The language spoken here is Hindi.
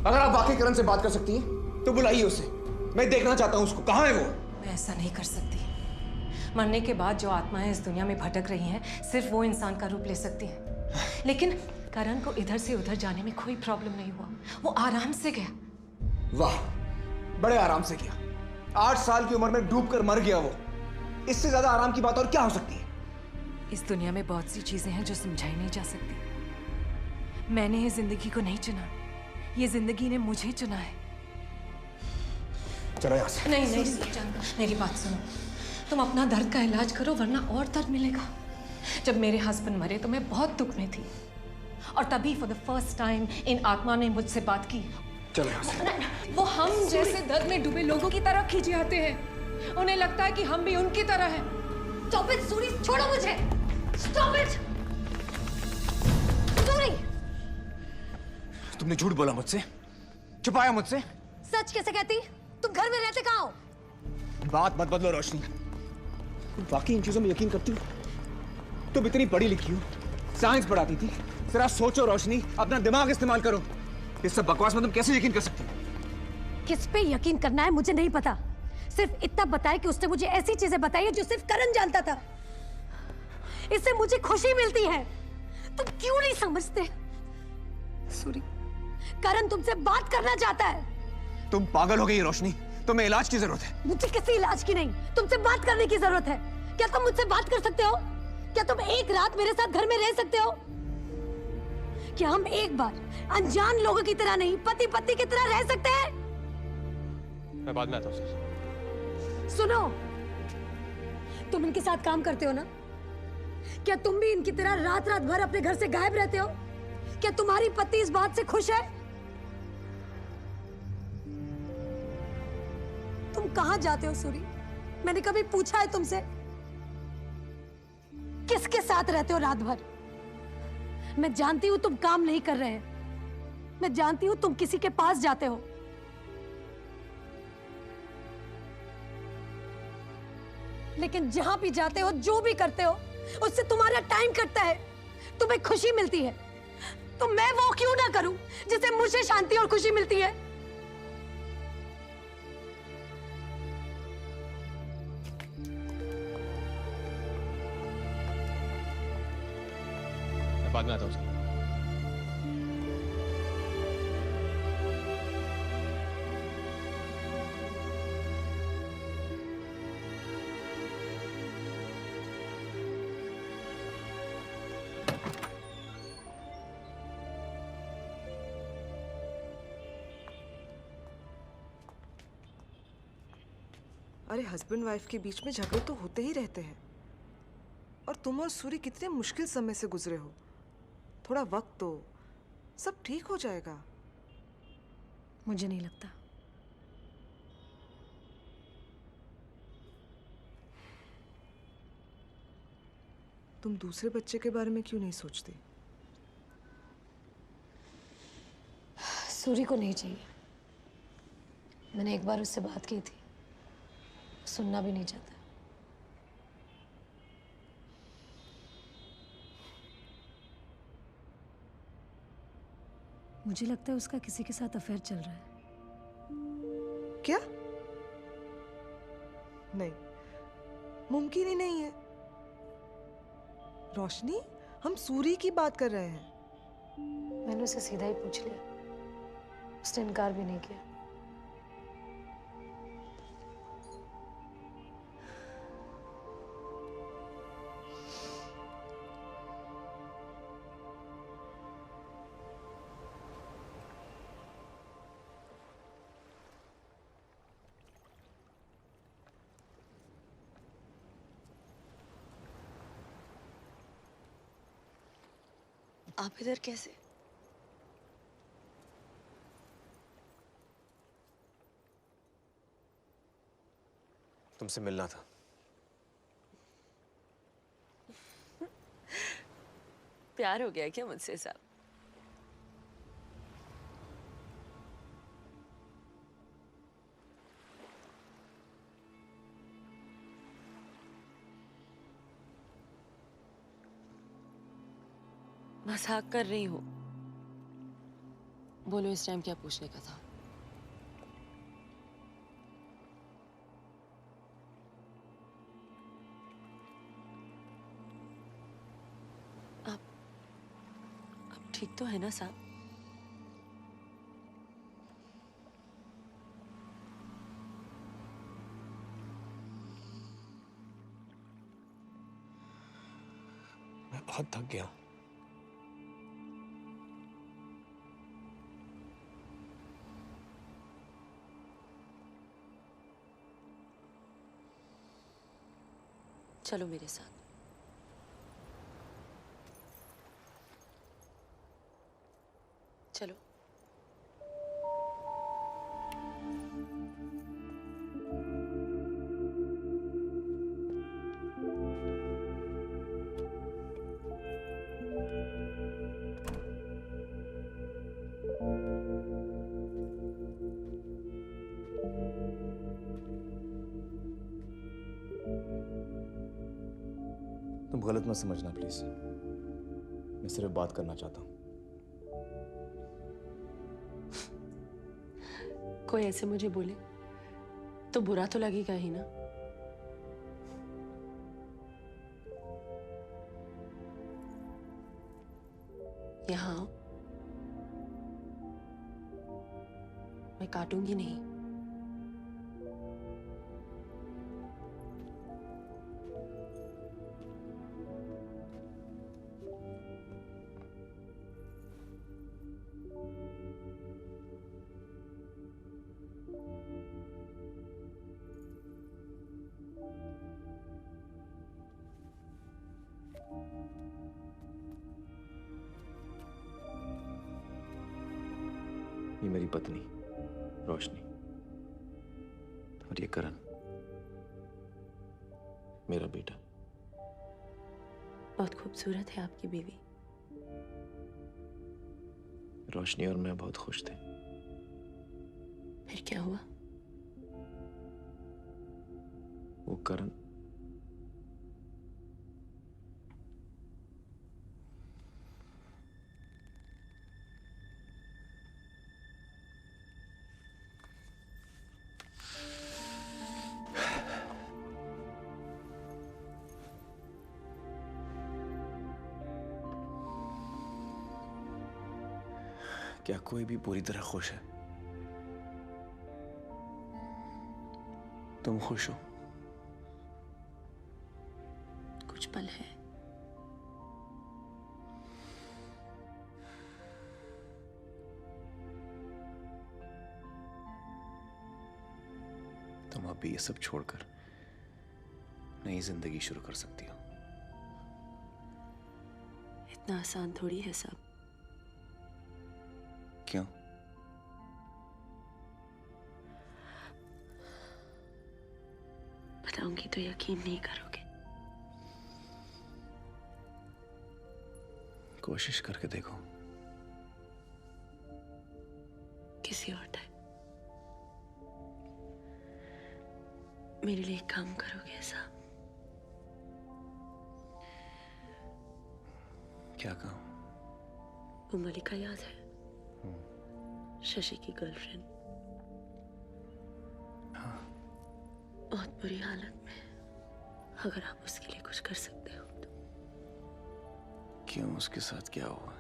अगर आप वाकई करण से बात कर सकती हैं तो बुलाइए उसे, मैं देखना चाहता हूं उसको। कहां है वो? मैं ऐसा नहीं कर सकती। मरने के बाद जो आत्माएं इस दुनिया में भटक रही हैं, सिर्फ वो इंसान का रूप ले सकती हैं। लेकिन करण को इधर से उधर जाने में कोई प्रॉब्लम नहीं हुआ, वो आराम से गया। वाह, बड़े आराम से किया। 8 साल की उम्र में डूब कर मर गया वो। इससे ज्यादा आराम की बात और क्या हो सकती है? इस दुनिया में बहुत सी चीजें हैं जो समझाई नहीं जा सकती। मैंने ये जिंदगी को नहीं चुना, ये जिंदगी ने मुझे चुना है। चलो यहां से। नहीं नहीं सच्चान, मेरी बात सुनो। तुम अपना दर्द का इलाज करो, वरना और दर्द मिलेगा। जब मेरे हस्बैंड मरे तो मैं बहुत दुख में थी, और तभी for the first time in आत्मा ने मुझसे बात की। चलो यहां से। वो हम जैसे दर्द में डूबे लोगों की तरफ खींचे आते हैं। उन्हें लगता है कि हम भी उनकी तरह हैं। स्टॉप इट सूरी, छोड़ो मुझे। Stop it Suri. तुमने झूठ बोला मुझसे, छुपाया मुझसे। सच कैसे कहती? तुम घर में रहते कहाँ हो? बात मत बदलो रोशनी। तुम वाकई इन चीजों में यकीन करती हो? तुम इतनी पढ़ी लिखी हो, साइंस पढ़ाती थी। जरा सोचो रोशनी, अपना दिमाग इस्तेमाल करो। इस सब बकवास में तुम कैसे यकीन कर सकती हो? किस पे यकीन करना है मुझे नहीं पता। सिर्फ इतना बताया कि उसने मुझे ऐसी चीजें बताई है जो सिर्फ करण जानता था। इससे मुझे खुशी मिलती है। तुम क्यों नहीं समझते? सूरी, करण तुमसे बात करना चाहता है। तुम पागल हो गई रोशनी, तुम्हें इलाज की जरूरत है। मुझे किसी इलाज की नहीं, तुमसे बात करने की जरूरत है। क्या तुम मुझसे बात कर सकते हो? क्या तुम एक रात मेरे साथ घर में रह सकते हो? क्या हम एक बार अनजान लोगों की तरह नहीं, पति पत्नी की तरह रह सकते हैं? मैं बाद में आता हूं। सुनो, तुम इनके साथ काम करते हो ना? क्या तुम भी इनकी तरह रात रात भर अपने घर से गायब रहते हो? क्या तुम्हारी पति इस बात से खुश है? तुम कहां जाते हो सूरी? मैंने कभी पूछा है तुमसे? किसके साथ रहते हो रात भर? मैं जानती हूं तुम काम नहीं कर रहे हैं। मैं जानती हूं तुम किसी के पास जाते हो। लेकिन जहां भी जाते हो, जो भी करते हो, उससे तुम्हारा टाइम कटता है, तुम्हें खुशी मिलती है। तो मैं वो क्यों ना करूं जिससे मुझे शांति और खुशी मिलती है? मैं बाद में आता हूं। अरे हस्बैंड वाइफ के बीच में झगड़े तो होते ही रहते हैं, और तुम और सूरी कितने मुश्किल समय से गुजरे हो। थोड़ा वक्त दो, सब ठीक हो जाएगा। मुझे नहीं लगता। तुम दूसरे बच्चे के बारे में क्यों नहीं सोचती? सूरी को नहीं चाहिए। मैंने एक बार उससे बात की थी, सुनना भी नहीं चाहता। मुझे लगता है उसका किसी के साथ अफेयर चल रहा है। क्या? नहीं, मुमकिन ही नहीं है। रोशनी, हम सूरी की बात कर रहे हैं। मैंने उसे सीधा ही पूछ लिया, उसने इनकार भी नहीं किया। आप इधर कैसे? तुमसे मिलना था। प्यार हो गया क्या मुझसे साहब? मजाक कर रही हूं। बोलो इस टाइम क्या पूछने का था? आप ठीक तो है ना साहब? मैं बहुत थक गया। चलो मेरे साथ। चलो। तुम गलत मत समझना प्लीज। मैं सिर्फ बात करना चाहता हूँ। कोई ऐसे मुझे बोले तो बुरा तो लगेगा ही ना। यहाँ आओ। मैं काटूंगी नहीं। ये मेरी पत्नी रोशनी और ये करण मेरा बेटा। बहुत खूबसूरत है आपकी बीवी। रोशनी और मैं बहुत खुश थे। फिर क्या हुआ? वो करण क्या कोई भी पूरी तरह खुश है? तुम खुश हो? कुछ पल है। तुम अभी ये सब छोड़कर नई जिंदगी शुरू कर सकती हो। इतना आसान थोड़ी है सब। क्यों? बताऊंगी तो यकीन नहीं करोगे। कोशिश करके देखो। किसी और टाइम। मेरे लिए एक काम करोगे ऐसा? क्या काम? वो मलिका याद है? शशि की गर्लफ्रेंड। हाँ। बहुत बुरी हालत में। अगर आप उसके लिए कुछ कर सकते हो तो। क्यों? उसके साथ क्या हुआ?